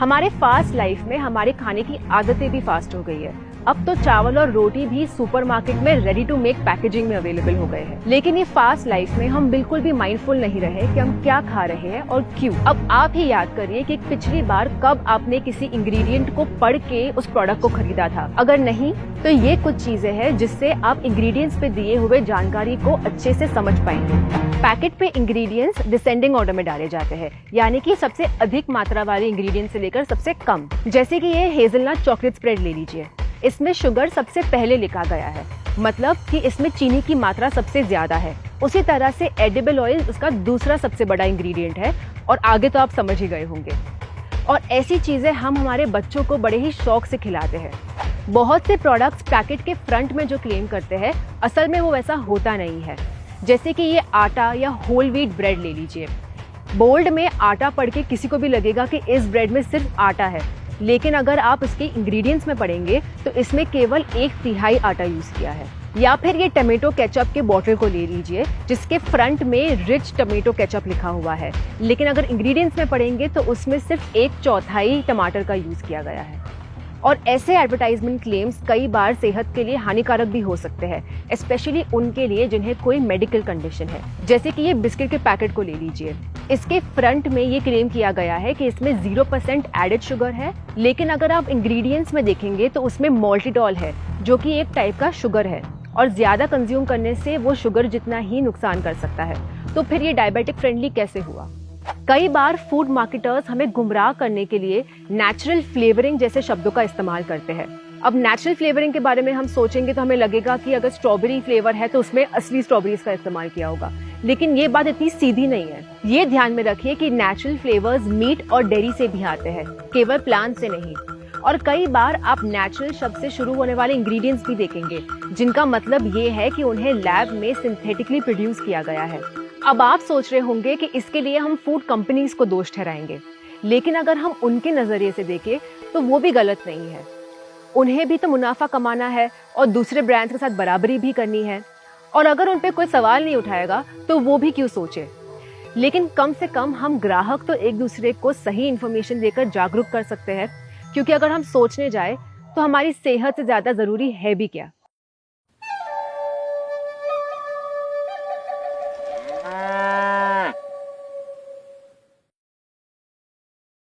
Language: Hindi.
हमारे फास्ट लाइफ में हमारे खाने की आदतें भी फास्ट हो गई है। अब तो चावल और रोटी भी सुपरमार्केट में रेडी टू मेक पैकेजिंग में अवेलेबल हो गए हैं। लेकिन ये फास्ट लाइफ में हम बिल्कुल भी माइंडफुल नहीं रहे कि हम क्या खा रहे हैं और क्यों। अब आप ही याद करिए कि पिछली बार कब आपने किसी इंग्रेडिएंट को पढ़ के उस प्रोडक्ट को खरीदा था। अगर नहीं तो ये कुछ चीजें हैं जिससे आप इंग्रेडिएंट्स पे दिए हुए जानकारी को अच्छे से समझ पाएंगे। पैकेट पे इंग्रेडिएंट्स डिसेंडिंग ऑर्डर में डाले जाते हैं, यानी कि सबसे अधिक मात्रा वाले इंग्रेडिएंट्स से लेकर सबसे कम। जैसे कि ये हेजलनट चॉकलेट स्प्रेड ले लीजिए, इसमें शुगर सबसे पहले लिखा गया है, मतलब कि इसमें चीनी की मात्रा सबसे ज्यादा है। उसी तरह से एडिबल ऑयल उसका दूसरा सबसे बड़ा इंग्रेडिएंट है और आगे तो आप समझ ही गए होंगे। और ऐसी चीजें हम हमारे बच्चों को बड़े ही शौक से खिलाते हैं। बहुत से प्रोडक्ट्स पैकेट के फ्रंट में जो क्लेम करते हैं, असल में वो वैसा होता नहीं है। जैसे कि ये आटा या होल व्हीट ब्रेड ले लीजिए। बोल्ड में आटा पढ़ के किसी को भी लगेगा कि इस ब्रेड में सिर्फ आटा है, लेकिन अगर आप इसके इंग्रेडिएंट्स में पढ़ेंगे तो इसमें केवल 1/3 आटा यूज किया है। या फिर ये टमेटो केचप के बॉटल को ले लीजिए, जिसके फ्रंट में रिच टमेटो केचप लिखा हुआ है, लेकिन अगर इंग्रेडिएंट्स में पढ़ेंगे तो उसमें सिर्फ 1/4 टमाटर का यूज किया गया है। और ऐसे एडवर्टाइजमेंट क्लेम्स कई बार सेहत के लिए हानिकारक भी हो सकते हैं, स्पेशली उनके लिए जिन्हें कोई मेडिकल कंडीशन है। जैसे कि ये बिस्किट के पैकेट को ले लीजिए, इसके फ्रंट में ये क्लेम किया गया है कि इसमें 0% एडेड शुगर है, लेकिन अगर आप इंग्रेडिएंट्स में देखेंगे तो उसमें मॉल्टिटॉल है, जो कि एक टाइप का शुगर है और ज्यादा कंज्यूम करने से वो शुगर जितना ही नुकसान कर सकता है। तो फिर ये डायबिटिक फ्रेंडली कैसे हुआ? कई बार फूड मार्केटर्स हमें गुमराह करने के लिए नेचुरल फ्लेवरिंग जैसे शब्दों का इस्तेमाल करते हैं। अब नेचुरल फ्लेवरिंग के बारे में हम सोचेंगे तो हमें लगेगा कि अगर स्ट्रॉबेरी फ्लेवर है तो उसमें असली स्ट्रॉबेरीज का इस्तेमाल किया होगा, लेकिन ये बात इतनी सीधी नहीं है। ये ध्यान में रखिए कि नेचुरल फ्लेवर्स मीट और डेयरी से भी आते हैं, केवल प्लांट से नहीं। और कई बार आप नेचुरल शब्द से शुरू होने वाले इंग्रेडिएंट्स भी देखेंगे, जिनका मतलब ये है कि उन्हें लैब में सिंथेटिकली प्रोड्यूस किया गया है। अब आप सोच रहे होंगे कि इसके लिए हम फूड कंपनीज को दोष ठहराएंगे, लेकिन अगर हम उनके नजरिए से देखें तो वो भी गलत नहीं है। उन्हें भी तो मुनाफा कमाना है और दूसरे ब्रांड्स के साथ बराबरी भी करनी है, और अगर उन पे कोई सवाल नहीं उठाएगा तो वो भी क्यों सोचे। लेकिन कम से कम हम ग्राहक तो एक दूसरे को सही इन्फॉर्मेशन देकर जागरूक कर सकते हैं, क्योंकि अगर हम सोचने जाए तो हमारी सेहत से ज्यादा जरूरी है भी क्या।